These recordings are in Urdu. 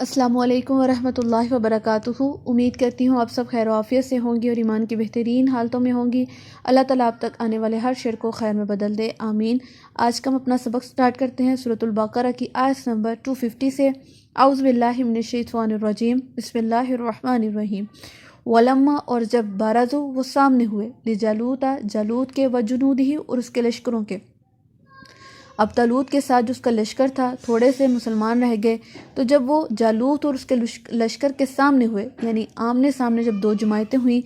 السلام علیکم ورحمۃ اللہ وبرکاتہ۔ امید کرتی ہوں آپ سب خیر و عافیت سے ہوں گی اور ایمان کی بہترین حالتوں میں ہوں گی۔ اللہ تعالیٰ آپ تک آنے والے ہر شر کو خیر میں بدل دے، آمین۔ آج کا ہم اپنا سبق سٹارٹ کرتے ہیں سورۃ البقرہ کی آیت نمبر 250 سے۔ اعوذ باللہ من الشیطان الرجیم، بسم اللہ الرحمن الرحیم۔ ولما، اور جب بارزو، وہ سامنے ہوئے، لجالوتا، جالوت کے، وجنودہ، اور اس کے لشکروں کے۔ اب طالوت کے ساتھ جو اس کا لشکر تھا، تھوڑے سے مسلمان رہ گئے، تو جب وہ جالوت اور اس کے لشکر کے سامنے ہوئے، یعنی آمنے سامنے جب دو جماعتیں ہوئیں،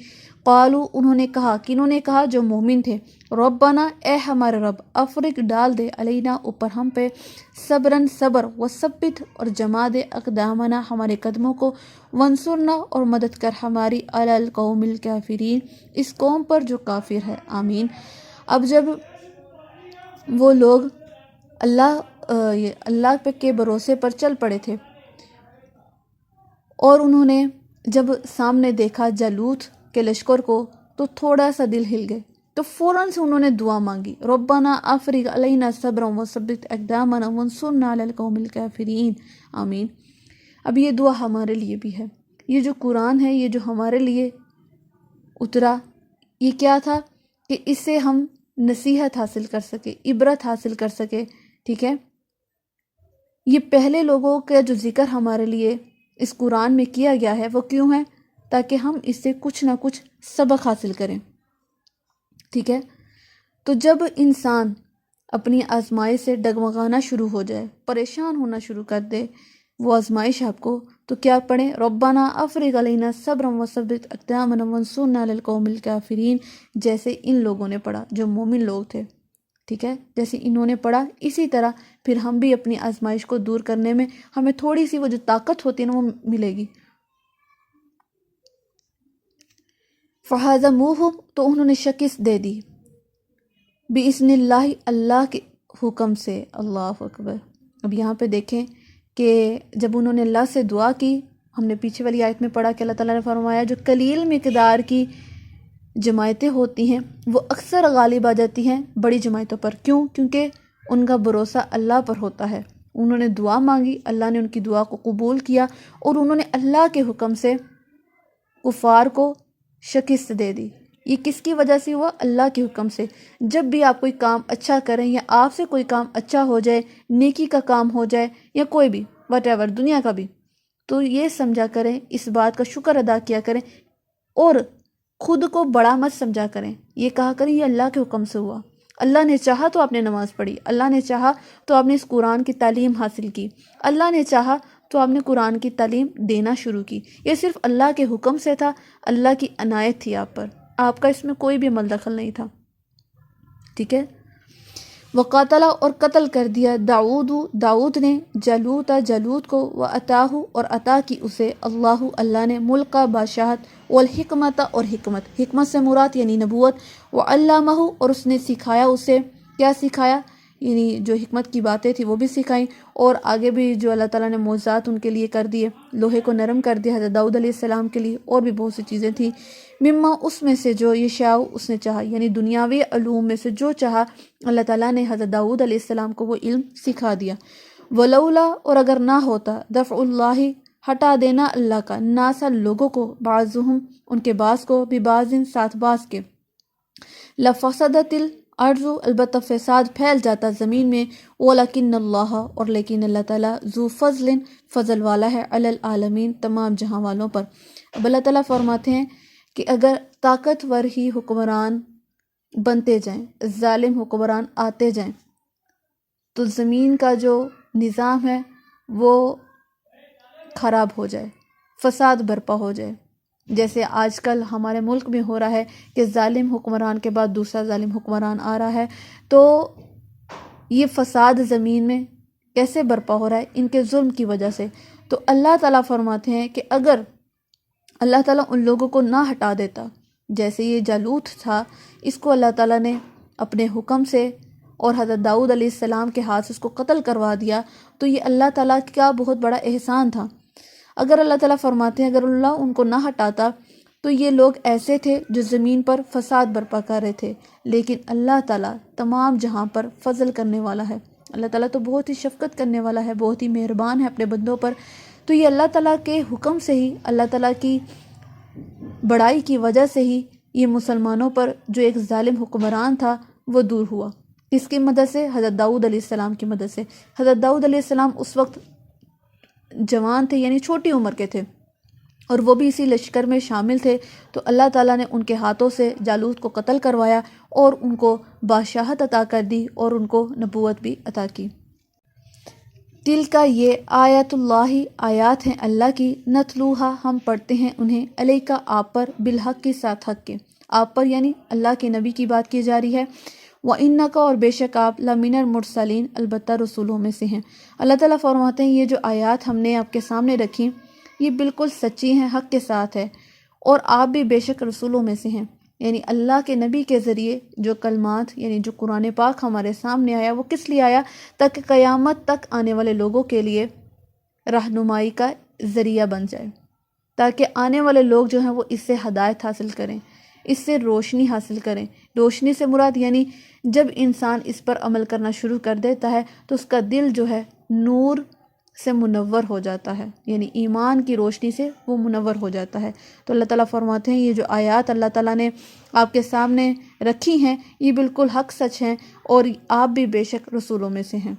قالو، انہوں نے کہا، کنہوں نے کہا؟ جو مومن تھے، ربنا، اے ہمارے رب، افرغ، ڈال دے، علینا، اوپر ہم پہ، صبرن، صبر، وثبت، اور جما دے، اقدامنا، ہمارے قدموں کو، وانصرنا، اور مدد کر ہماری، علی القوم الکافرین، اس قوم پر جو کافر ہے، آمین۔ اب جب وہ لوگ اللہ پہ کے بھروسے پر چل پڑے تھے اور انہوں نے جب سامنے دیکھا جالوت کے لشکر کو، تو تھوڑا سا دل ہل گئے، تو فوراً سے انہوں نے دعا مانگی، ربنا افرغ علینا صبرا وثبت اقدامنا وانصرنا علی القوم الکافرین، آمین۔ اب یہ دعا ہمارے لیے بھی ہے۔ یہ جو قرآن ہے، یہ جو ہمارے لیے اترا، یہ کیا تھا کہ اس سے ہم نصیحت حاصل کر سکے، عبرت حاصل کر سکے، ٹھیک ہے۔ یہ پہلے لوگوں کا جو ذکر ہمارے لیے اس قرآن میں کیا گیا ہے، وہ کیوں ہے؟ تاکہ ہم اس سے کچھ نہ کچھ سبق حاصل کریں، ٹھیک ہے۔ تو جب انسان اپنی آزمائش سے ڈگمگانا شروع ہو جائے، پریشان ہونا شروع کر دے وہ آزمائش آپ کو، تو کیا پڑھیں؟ ربنا افرغ علینا صبرا وثبت اقدامنا وانصرنا علی القوم الکافرین، جیسے ان لوگوں نے پڑھا جو مومن لوگ تھے، ٹھیک ہے۔ جیسے انہوں نے پڑھا، اسی طرح پھر ہم بھی اپنی آزمائش کو دور کرنے میں ہمیں تھوڑی سی وہ جو طاقت ہوتی ہے نا، وہ ملے گی۔ فہزموہم، تو انہوں نے شکست دے دی، بِإِذْنِ اللہ، اللہ کے حکم سے، اللہ اکبر۔ اب یہاں پہ دیکھیں کہ جب انہوں نے اللہ سے دعا کی، ہم نے پیچھے والی آیت میں پڑھا کہ اللہ تعالیٰ نے فرمایا جو قلیل مقدار کی جماعتیں ہوتی ہیں وہ اکثر غالب آ جاتی ہیں بڑی جماعتوں پر۔ کیوں؟ کیونکہ ان کا بھروسہ اللہ پر ہوتا ہے۔ انہوں نے دعا مانگی، اللہ نے ان کی دعا کو قبول کیا، اور انہوں نے اللہ کے حکم سے کفار کو شکست دے دی۔ یہ کس کی وجہ سے ہوا؟ اللہ کے حکم سے۔ جب بھی آپ کوئی کام اچھا کریں یا آپ سے کوئی کام اچھا ہو جائے، نیکی کا کام ہو جائے یا کوئی بھی وٹ ایور دنیا کا بھی، تو یہ سمجھا کریں، اس بات کا شکر ادا کیا کریں، اور خود کو بڑا مت سمجھا کریں۔ یہ کہا کریں یہ اللہ کے حکم سے ہوا، اللہ نے چاہا تو آپ نے نماز پڑھی، اللہ نے چاہا تو آپ نے اس قرآن کی تعلیم حاصل کی، اللہ نے چاہا تو آپ نے قرآن کی تعلیم دینا شروع کی۔ یہ صرف اللہ کے حکم سے تھا، اللہ کی عنایت تھی آپ پر، آپ کا اس میں کوئی بھی عمل دخل نہیں تھا، ٹھیک ہے۔ وقاتلا، اور قتل کر دیا، داؤد نے، جالوت کو، واتاہ، اور عطا کی اسے، اللہ نے، ملک، بادشاہت، والحکمت، اور حکمت سے مراد یعنی نبوت، وعلمہ، اور اس نے سکھایا اسے، کیا سکھایا؟ یعنی جو حکمت کی باتیں تھی وہ بھی سکھائیں، اور آگے بھی جو اللہ تعالیٰ نے معجزات ان کے لیے کر دیے، لوہے کو نرم کر دیا حضرت داؤد علیہ السلام کے لیے، اور بھی بہت سی چیزیں تھیں، مما، اس میں سے، جو یشاء، اس نے چاہا، یعنی دنیاوی علوم میں سے جو چاہا اللہ تعالیٰ نے حضرت داؤد علیہ السلام کو وہ علم سکھا دیا۔ ولولا، اور اگر نہ ہوتا، دفع اللہ، ہٹا دینا اللہ کا، ناسا، لوگوں کو، بعضهم، ان کے بعض کو، ببعض، ساتھ بعض کے، لفسدت الارض، البتہ فساد پھیل جاتا زمین میں، ولکن اللہ، اور لیکن اللہ تعالیٰ، ذو فضل، فضل والا ہے، علی العالمین، تمام جہاں والوں پر۔ اب اللہ تعالیٰ فرماتے ہیں کہ اگر طاقتور ہی حکمران بنتے جائیں، ظالم حکمران آتے جائیں، تو زمین کا جو نظام ہے وہ خراب ہو جائے، فساد برپا ہو جائے، جیسے آج کل ہمارے ملک میں ہو رہا ہے کہ ظالم حکمران کے بعد دوسرا ظالم حکمران آ رہا ہے، تو یہ فساد زمین میں کیسے برپا ہو رہا ہے؟ ان کے ظلم کی وجہ سے۔ تو اللہ تعالیٰ فرماتے ہیں کہ اگر اللہ تعالیٰ ان لوگوں کو نہ ہٹا دیتا، جیسے یہ جالوت تھا، اس کو اللہ تعالیٰ نے اپنے حکم سے اور حضرت داؤد علیہ السلام کے ہاتھ سے اس کو قتل کروا دیا، تو یہ اللہ تعالیٰ کا بہت بڑا احسان تھا۔ اگر اللہ تعالیٰ فرماتے ہیں اگر اللہ ان کو نہ ہٹاتا تو یہ لوگ ایسے تھے جو زمین پر فساد برپا کر رہے تھے، لیکن اللہ تعالیٰ تمام جہاں پر فضل کرنے والا ہے، اللہ تعالیٰ تو بہت ہی شفقت کرنے والا ہے، بہت ہی مہربان ہے اپنے بندوں پر، تو یہ اللہ تعالیٰ کے حکم سے ہی، اللہ تعالیٰ کی بڑائی کی وجہ سے ہی یہ مسلمانوں پر جو ایک ظالم حکمران تھا وہ دور ہوا۔ کس کی مدد سے؟ حضرت داؤد علیہ السلام کی مدد سے۔ حضرت داؤد علیہ السلام اس وقت جوان تھے، یعنی چھوٹی عمر کے تھے، اور وہ بھی اسی لشکر میں شامل تھے۔ تو اللہ تعالیٰ نے ان کے ہاتھوں سے جالوت کو قتل کروایا اور ان کو بادشاہت عطا کر دی اور ان کو نبوت بھی عطا کی۔ تل کا یہ آیات اللہ، آیات ہیں اللہ کی، نتلوہا ہم پڑھتے ہیں انہیں، علیکا آپ پر، بالحق کے ساتھ حق کے، آپ پر یعنی اللہ کے نبی کی بات کی جا رہی ہے۔ وَإِنَّكَ اور بے شک آپ، لَمِنَ الْمُرْسَلِينَ البتہ رسولوں میں سے ہیں۔ اللہ تعالیٰ فرماتے ہیں یہ جو آیات ہم نے آپ کے سامنے رکھی یہ بالکل سچی ہیں، حق کے ساتھ ہے، اور آپ بھی بے شک رسولوں میں سے ہیں، یعنی اللہ کے نبی کے ذریعے جو کلمات یعنی جو قرآن پاک ہمارے سامنے آیا وہ کس لیے آیا؟ تاکہ قیامت تک آنے والے لوگوں کے لیے رہنمائی کا ذریعہ بن جائے، تاکہ آنے والے لوگ جو ہیں وہ اس سے ہدایت حاصل کریں، اس سے روشنی حاصل کریں۔ روشنی سے مراد یعنی جب انسان اس پر عمل کرنا شروع کر دیتا ہے تو اس کا دل جو ہے نور سے منور ہو جاتا ہے، یعنی ایمان کی روشنی سے وہ منور ہو جاتا ہے۔ تو اللہ تعالیٰ فرماتے ہیں یہ جو آیات اللہ تعالیٰ نے آپ کے سامنے رکھی ہیں یہ بالکل حق سچ ہیں، اور آپ بھی بے شک رسولوں میں سے ہیں۔